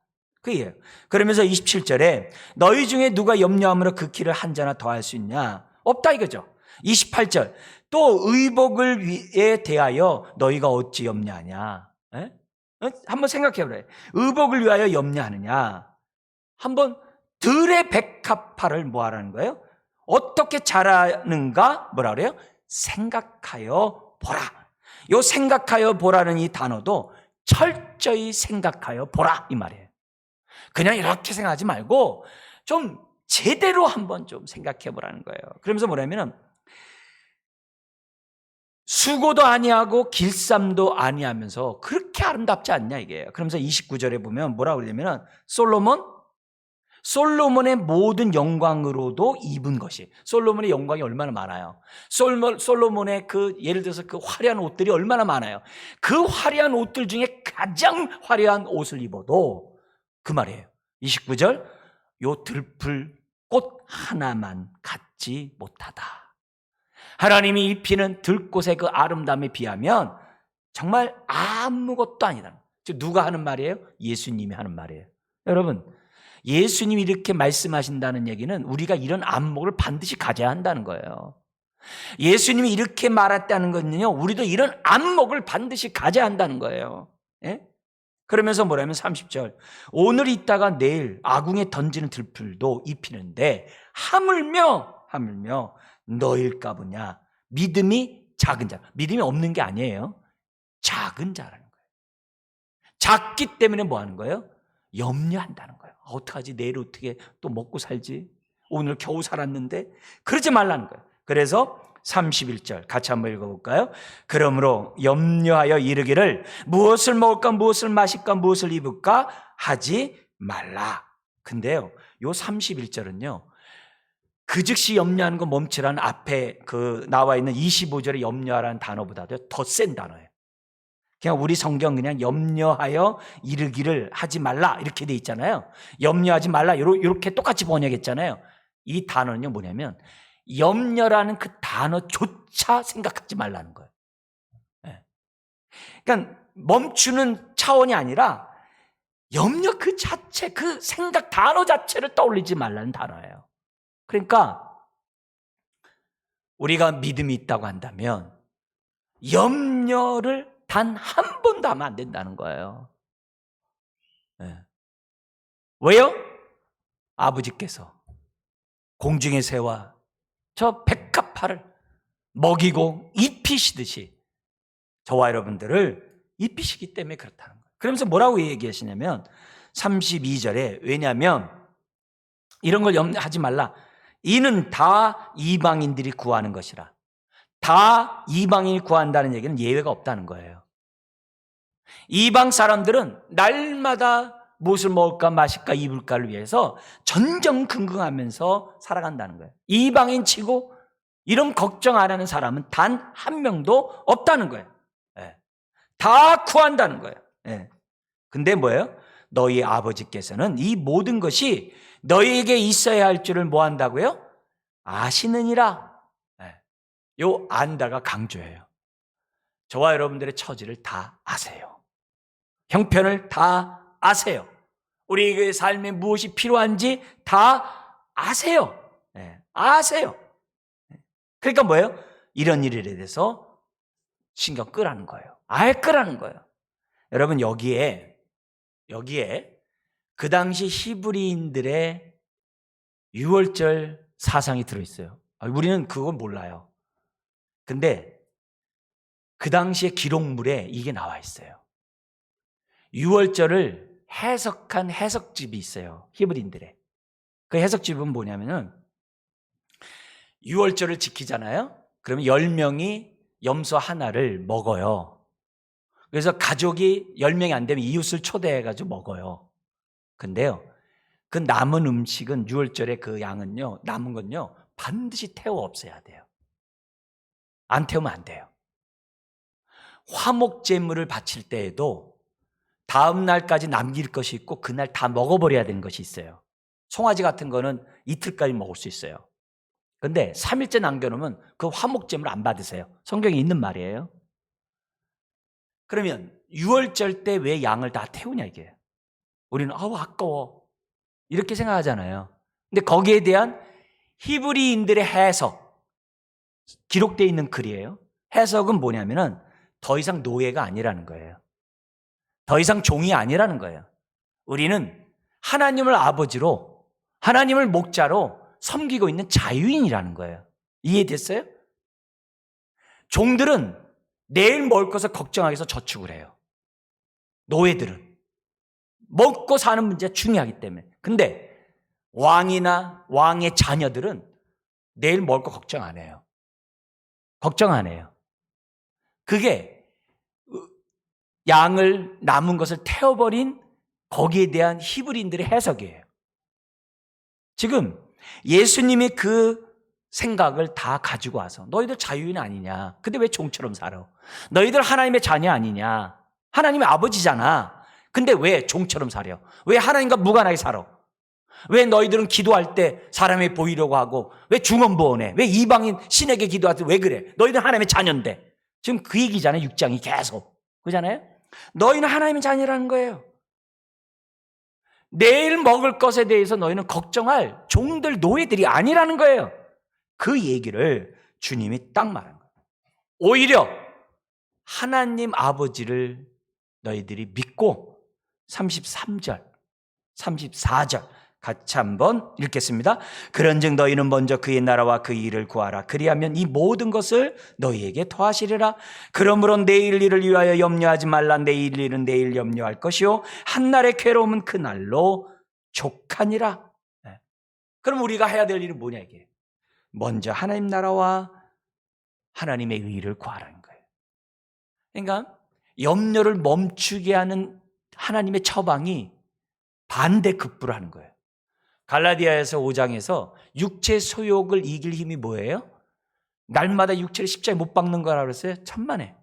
Speaker 2: 그게요. 그러면서 27절에 너희 중에 누가 염려함으로 그 길을 한 자나 더할 수 있냐? 없다 이거죠. 28절 또 의복을 위해 대하여 너희가 어찌 염려하냐? 에? 한번 생각해 보래. 의복을 위하여 염려하느냐? 한번 들의 백합화를 뭐 하라는 거예요? 어떻게 자라는가? 뭐라 그래요? 생각하여 보라. 요 생각하여 보라는 이 단어도 철저히 생각하여 보라 이 말이에요. 그냥 이렇게 생각하지 말고 좀 제대로 한번 좀 생각해 보라는 거예요. 그러면서 뭐냐면 수고도 아니하고 길쌈도 아니하면서 그렇게 아름답지 않냐 이게. 그러면서 29절에 보면 뭐라고 그러냐면 솔로몬의 모든 영광으로도 입은 것이. 솔로몬의 영광이 얼마나 많아요. 솔로몬의 예를 들어서 그 화려한 옷들이 얼마나 많아요. 그 화려한 옷들 중에 가장 화려한 옷을 입어도 그 말이에요. 29절 요 들풀 꽃 하나만 갖지 못하다. 하나님이 입히는 들꽃의 그 아름다움에 비하면 정말 아무것도 아니다. 즉 누가 하는 말이에요? 예수님이 하는 말이에요. 여러분 예수님이 이렇게 말씀하신다는 얘기는 우리가 이런 안목을 반드시 가져야 한다는 거예요. 예수님이 이렇게 말했다는 것은요, 우리도 이런 안목을 반드시 가져야 한다는 거예요. 예? 그러면서 뭐라면 30절 오늘 있다가 내일 아궁에 던지는 들풀도 입히는데 하물며 너일까 보냐. 믿음이 작은 자. 믿음이 없는 게 아니에요. 작은 자라는 거예요. 작기 때문에 뭐 하는 거예요? 염려한다는 거예요. 어떡하지? 내일 어떻게 또 먹고 살지? 오늘 겨우 살았는데? 그러지 말라는 거예요. 그래서 31절 같이 한번 읽어볼까요? 그러므로 염려하여 이르기를 무엇을 먹을까 무엇을 마실까 무엇을 입을까 하지 말라. 근데요 요 31절은요 그 즉시 염려하는 거 멈추라는 앞에 나와 있는 25절에 염려하라는 단어보다도 더 센 단어예요. 그냥 우리 성경 그냥 염려하여 이르기를 하지 말라 이렇게 돼 있잖아요. 염려하지 말라 이렇게 똑같이 번역했잖아요. 이 단어는요 뭐냐면 염려라는 그 단어조차 생각하지 말라는 거예요. 그러니까 멈추는 차원이 아니라 염려 그 자체, 그 생각 단어 자체를 떠올리지 말라는 단어예요. 그러니까 우리가 믿음이 있다고 한다면 염려를 단 한 번도 하면 안 된다는 거예요. 왜요? 아버지께서 공중의 새와 저 백합화를 먹이고 입히시듯이 저와 여러분들을 입히시기 때문에 그렇다는 거예요. 그러면서 뭐라고 얘기하시냐면 32절에 왜냐하면 이런 걸 염려하지 말라. 이는 다 이방인들이 구하는 것이라. 다 이방인이 구한다는 얘기는 예외가 없다는 거예요. 이방 사람들은 날마다 무엇을 먹을까 마실까 입을까를 위해서 전전긍긍하면서 살아간다는 거예요. 이방인 치고 이런 걱정 안 하는 사람은 단 한 명도 없다는 거예요. 다 구한다는 거예요. 근데 뭐예요? 너희 아버지께서는 이 모든 것이 너희에게 있어야 할 줄을 뭐 한다고요? 아시느니라. 요 안다가 강조해요. 저와 여러분들의 처지를 다 아세요. 형편을 다 아세요. 우리의 삶에 무엇이 필요한지 다 아세요. 아세요. 그러니까 뭐예요? 이런 일에 대해서 신경 끄라는 거예요. 알 거라는 거예요. 여러분 여기에 그 당시 히브리인들의 유월절 사상이 들어있어요. 우리는 그건 몰라요. 근데 그 당시의 기록물에 이게 나와 있어요. 유월절을 해석한 해석집이 있어요. 히브리인들의. 그 해석집은 뭐냐면은 유월절을 지키잖아요. 그러면 10명이 염소 하나를 먹어요. 그래서 가족이 10명이 안 되면 이웃을 초대해가지고 먹어요. 근데요, 그 남은 음식은 유월절에 그 양은요, 남은 건요, 반드시 태워 없애야 돼요. 안 태우면 안 돼요. 화목 제물을 바칠 때에도 다음 날까지 남길 것이 있고 그날 다 먹어버려야 되는 것이 있어요. 송아지 같은 거는 이틀까지 먹을 수 있어요. 근데 3일째 남겨놓으면 그 화목 제물 안 받으세요. 성경에 있는 말이에요. 그러면 유월절 때 왜 양을 다 태우냐 이게. 우리는 아까워 이렇게 생각하잖아요. 근데 거기에 대한 히브리인들의 해석, 기록되어 있는 글이에요. 해석은 뭐냐면은 더 이상 노예가 아니라는 거예요. 더 이상 종이 아니라는 거예요. 우리는 하나님을 아버지로, 하나님을 목자로 섬기고 있는 자유인이라는 거예요. 이해됐어요? 종들은 내일 먹을 것을 걱정하기 위해서 저축을 해요. 노예들은 먹고 사는 문제가 중요하기 때문에. 근데 왕이나 왕의 자녀들은 내일 먹을 거 걱정 안 해요. 걱정 안 해요. 그게 양을 남은 것을 태워버린 거기에 대한 히브리인들의 해석이에요. 지금 예수님이 그 생각을 다 가지고 와서 너희들 자유인 아니냐? 근데 왜 종처럼 살아? 너희들 하나님의 자녀 아니냐? 하나님의 아버지잖아. 근데 왜 종처럼 살아? 왜 하나님과 무관하게 살아? 왜 너희들은 기도할 때 사람에 보이려고 하고 왜 중언부언해? 왜 이방인 신에게 기도할 때 왜 그래? 너희들 하나님의 자녀인데. 지금 그 얘기잖아요. 6장이 계속. 그잖아요? 너희는 하나님의 자녀라는 거예요. 내일 먹을 것에 대해서 너희는 걱정할 종들 노예들이 아니라는 거예요. 그 얘기를 주님이 딱 말한 거예요. 오히려 하나님 아버지를 너희들이 믿고 33절, 34절 같이 한번 읽겠습니다. 그런즉 너희는 먼저 그의 나라와 그의 일을 구하라. 그리하면 이 모든 것을 너희에게 더하시리라. 그러므로 내일 일을 위하여 염려하지 말라. 내일 일은 내일 염려할 것이요 한날의 괴로움은 그날로 족하니라. 그럼 우리가 해야 될 일은 뭐냐 이게. 먼저 하나님 나라와 하나님의 의를 구하라는 거예요. 그러니까 염려를 멈추게 하는 하나님의 처방이 반대급부를 하는 거예요. 갈라디아에서 5장에서 육체 소욕을 이길 힘이 뭐예요? 날마다 육체를 십자가에 못 박는 거라고 그랬어요. 천만에.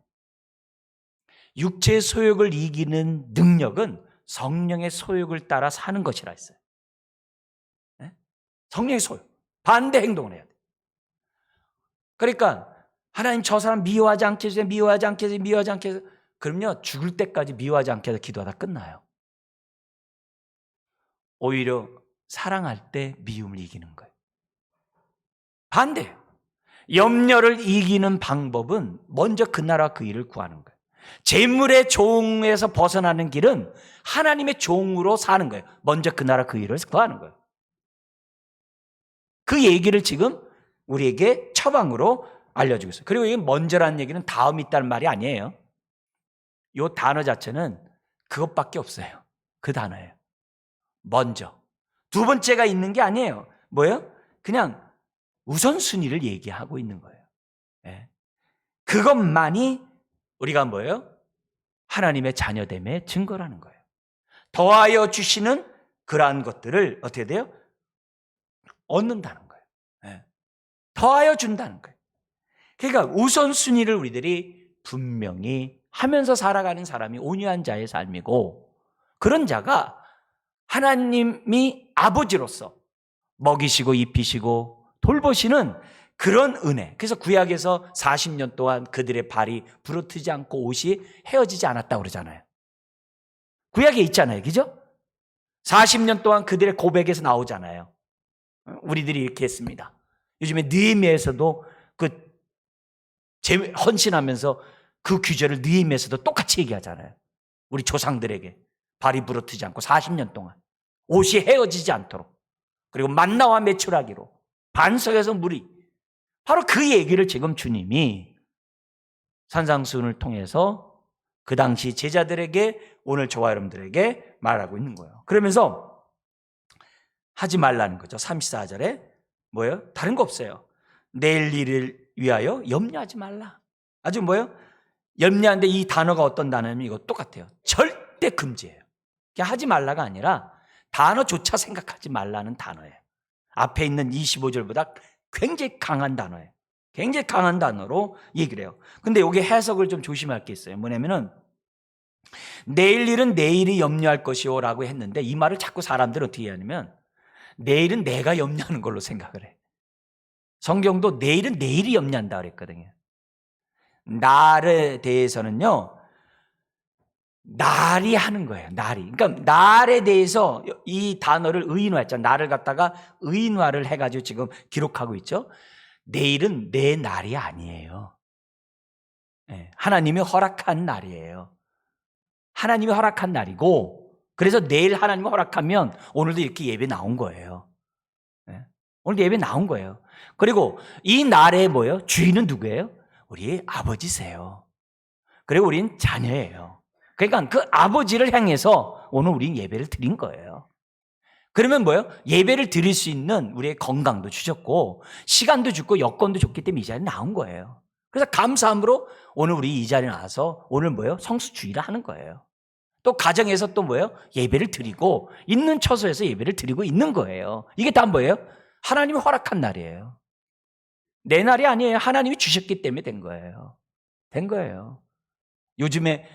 Speaker 2: 육체의 소욕을 이기는 능력은 성령의 소욕을 따라 사는 것이라 했어요. 성령의 소욕. 반대 행동을 해야 돼요. 그러니까 하나님 저 사람 미워하지 않게 해주세요. 미워하지 않게 해주세요. 미워하지 않게 해주세요. 그럼요 죽을 때까지 미워하지 않게 해서 기도하다 끝나요. 오히려 사랑할 때 미움을 이기는 거예요. 반대예요. 염려를 이기는 방법은 먼저 그 나라와 그 일을 구하는 거예요. 재물의 종에서 벗어나는 길은 하나님의 종으로 사는 거예요. 먼저 그 나라 그 일을 구하는 거예요. 그 얘기를 지금 우리에게 처방으로 알려주고 있어요. 그리고 이 먼저라는 얘기는 다음이 있다는 말이 아니에요. 이 단어 자체는 그것밖에 없어요. 그 단어예요. 먼저. 두 번째가 있는 게 아니에요. 뭐예요? 그냥 우선순위를 얘기하고 있는 거예요. 그것만이 우리가 뭐예요? 하나님의 자녀됨의 증거라는 거예요. 더하여 주시는 그러한 것들을 어떻게 돼요? 얻는다는 거예요. 더하여 준다는 거예요. 그러니까 우선순위를 우리들이 분명히 하면서 살아가는 사람이 온유한 자의 삶이고, 그런 자가 하나님이 아버지로서 먹이시고 입히시고 돌보시는 그런 은혜. 그래서 구약에서 40년 동안 그들의 발이 부러뜨지 않고 옷이 헤어지지 않았다고 그러잖아요. 구약에 있잖아요. 그죠? 40년 동안 그들의 고백에서 나오잖아요. 우리들이 이렇게 했습니다. 요즘에 느헤미야에서도 헌신하면서 그 규절을 느헤미야에서도 똑같이 얘기하잖아요. 우리 조상들에게 발이 부러뜨지 않고 40년 동안 옷이 헤어지지 않도록, 그리고 만나와 메추라기로 반석에서 물이, 바로 그 얘기를 지금 주님이 산상수훈을 통해서 그 당시 제자들에게, 오늘 저와 여러분들에게 말하고 있는 거예요. 그러면서 하지 말라는 거죠. 34절에 뭐예요? 다른 거 없어요. 내일 일을 위하여 염려하지 말라. 아주 뭐예요? 염려하는데 이 단어가 어떤 단어냐면 이거 똑같아요. 절대 금지예요. 그냥 하지 말라가 아니라 단어조차 생각하지 말라는 단어예요. 앞에 있는 25절보다 굉장히 강한 단어예요. 굉장히 강한 단어로 얘기를 해요. 근데 여기 해석을 좀 조심할 게 있어요. 뭐냐면은 내일 일은 내일이 염려할 것이요 라고 했는데, 이 말을 자꾸 사람들은 어떻게 하냐면 내일은 내가 염려하는 걸로 생각을 해. 성경도 내일은 내일이 염려한다 그랬거든요. 날에 대해서는요, 날이 하는 거예요. 날이. 그러니까 날에 대해서 이 단어를 의인화했죠. 날을 갖다가 의인화를 해가지고 지금 기록하고 있죠. 내일은 내 날이 아니에요. 하나님이 허락한 날이에요. 하나님이 허락한 날이고, 그래서 내일 하나님이 허락하면 오늘도 이렇게 예배 나온 거예요. 오늘도 예배 나온 거예요. 그리고 이 날에 뭐예요? 주인은 누구예요? 우리 아버지세요. 그리고 우린 자녀예요. 그러니까 그 아버지를 향해서 오늘 우린 예배를 드린 거예요. 그러면 뭐예요? 예배를 드릴 수 있는 우리의 건강도 주셨고 시간도 주고 여건도 줬기 때문에 이 자리에 나온 거예요. 그래서 감사함으로 오늘 우리 이 자리에 나와서 오늘 뭐예요? 성수주의를 하는 거예요. 또 가정에서 또 뭐예요? 예배를 드리고 있는 처소에서 예배를 드리고 있는 거예요. 이게 다 뭐예요? 하나님이 허락한 날이에요. 내 날이 아니에요. 하나님이 주셨기 때문에 된 거예요. 된 거예요. 요즘에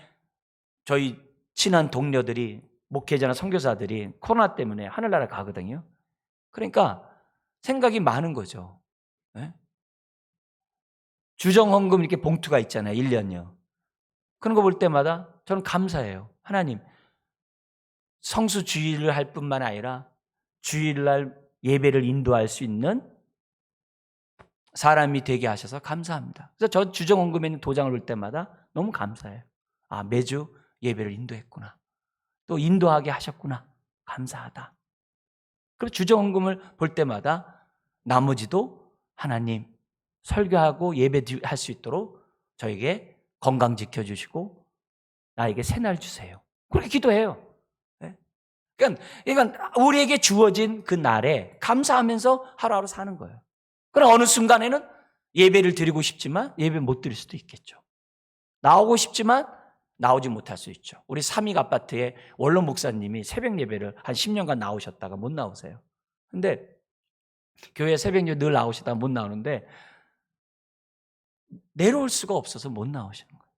Speaker 2: 저희 친한 동료들이, 목회자나 선교사들이 코로나 때문에 하늘나라 가거든요. 그러니까 생각이 많은 거죠. 주정헌금 이렇게 봉투가 있잖아요. 1년요. 그런 거 볼 때마다 저는 감사해요. 하나님, 성수주의를 할 뿐만 아니라 주일날 예배를 인도할 수 있는 사람이 되게 하셔서 감사합니다. 그래서 저 주정헌금에 있는 도장을 볼 때마다 너무 감사해요. 아, 매주 예배를 인도했구나. 또 인도하게 하셨구나. 감사하다. 그리고 주정헌금을 볼 때마다 나머지도 하나님 설교하고 예배할 수 있도록 저에게 건강 지켜주시고 나에게 새날 주세요. 그렇게 기도해요. 그러니까 우리에게 주어진 그 날에 감사하면서 하루하루 사는 거예요. 그럼 어느 순간에는 예배를 드리고 싶지만 예배 못 드릴 수도 있겠죠. 나오고 싶지만 나오지 못할 수 있죠. 우리 삼익 아파트에 원로 목사님이 새벽 예배를 한 10년간 나오셨다가 못 나오세요. 근데 교회 새벽 예배 늘 나오시다가 못 나오는데 내려올 수가 없어서 못 나오시는 거예요.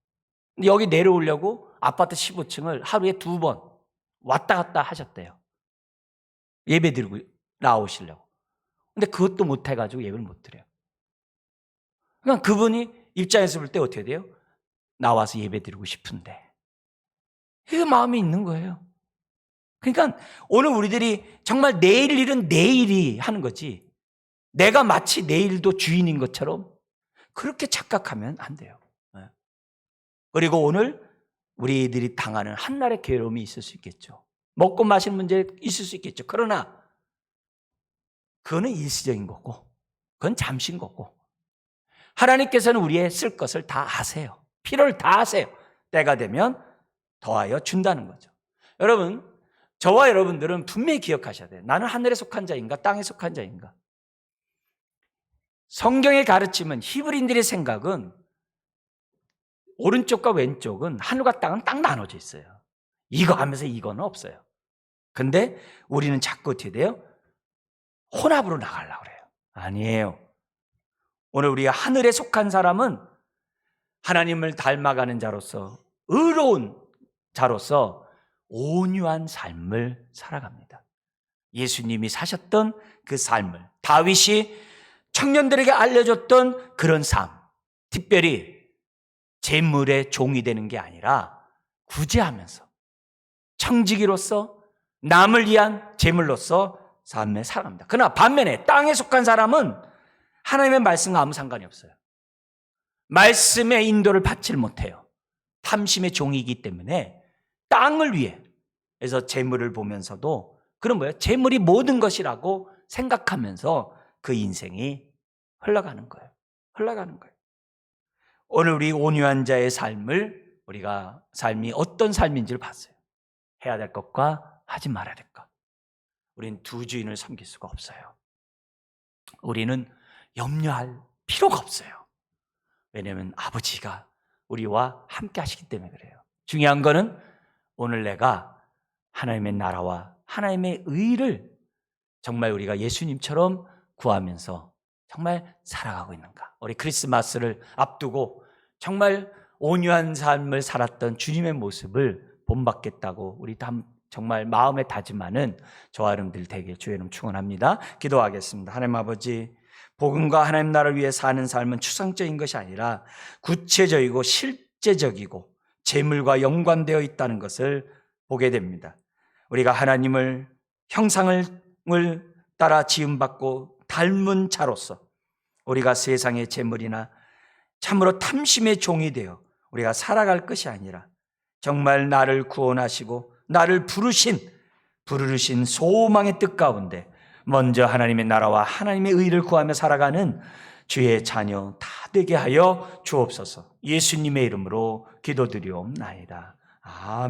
Speaker 2: 근데 여기 내려오려고 아파트 15층을 하루에 2번 왔다 갔다 하셨대요. 예배 드리고 나오시려고. 근데 그것도 못 해가지고 예배를 못 드려요. 그러니까 그분이 입장에서 볼 때 어떻게 돼요? 나와서 예배 드리고 싶은데. 그 마음이 있는 거예요. 그러니까 오늘 우리들이 정말 내일 일은 내일이 하는 거지, 내가 마치 내일도 주인인 것처럼 그렇게 착각하면 안 돼요. 그리고 오늘 우리들이 당하는 한날의 괴로움이 있을 수 있겠죠. 먹고 마시는 문제 있을 수 있겠죠. 그러나 그거는 일시적인 거고 그건 잠시인 거고 하나님께서는 우리의 쓸 것을 다 아세요. 필요를 다 아세요. 때가 되면 더하여 준다는 거죠. 여러분, 저와 여러분들은 분명히 기억하셔야 돼요. 나는 하늘에 속한 자인가 땅에 속한 자인가. 성경의 가르침은, 히브리인들의 생각은 오른쪽과 왼쪽은, 하늘과 땅은 딱 나눠져 있어요. 이거 하면서 이거는 없어요. 근데 우리는 자꾸 어떻게 돼요? 혼합으로 나가려고 그래요. 아니에요. 오늘 우리가 하늘에 속한 사람은 하나님을 닮아가는 자로서, 의로운 자로서 온유한 삶을 살아갑니다. 예수님이 사셨던 그 삶을, 다윗이 청년들에게 알려줬던 그런 삶, 특별히 재물의 종이 되는 게 아니라 구제하면서 청지기로서 남을 위한 재물로서 삶을 살아갑니다. 그러나 반면에 땅에 속한 사람은 하나님의 말씀과 아무 상관이 없어요. 말씀의 인도를 받질 못해요. 탐심의 종이기 때문에 땅을 위해, 그래서 재물을 보면서도 그런 거예요. 재물이 모든 것이라고 생각하면서 그 인생이 흘러가는 거예요. 흘러가는 거예요. 오늘 우리 온유한 자의 삶이 어떤 삶인지를 봤어요. 해야 될 것과 하지 말아야 될 것. 우리는 두 주인을 섬길 수가 없어요. 우리는 염려할 필요가 없어요. 왜냐하면 아버지가 우리와 함께 하시기 때문에 그래요. 중요한 거는 오늘 내가 하나님의 나라와 하나님의 의를 정말 우리가 예수님처럼 구하면서 정말 살아가고 있는가. 우리 크리스마스를 앞두고 정말 온유한 삶을 살았던 주님의 모습을 본받겠다고 우리 다 정말 마음에 다짐하는 저와 여러분들 되게 주의 이름 축원합니다. 기도하겠습니다. 하나님 아버지, 복음과 하나님 나라를 위해 사는 삶은 추상적인 것이 아니라 구체적이고 실제적이고 재물과 연관되어 있다는 것을 보게 됩니다. 우리가 하나님을 형상을 따라 지음받고 닮은 자로서 우리가 세상의 재물이나 참으로 탐심의 종이 되어 우리가 살아갈 것이 아니라 정말 나를 구원하시고 나를 부르신 소망의 뜻 가운데 먼저 하나님의 나라와 하나님의 의를 구하며 살아가는 주의 자녀 다 되게 하여 주옵소서. 예수님의 이름으로 기도드리옵나이다. 아멘.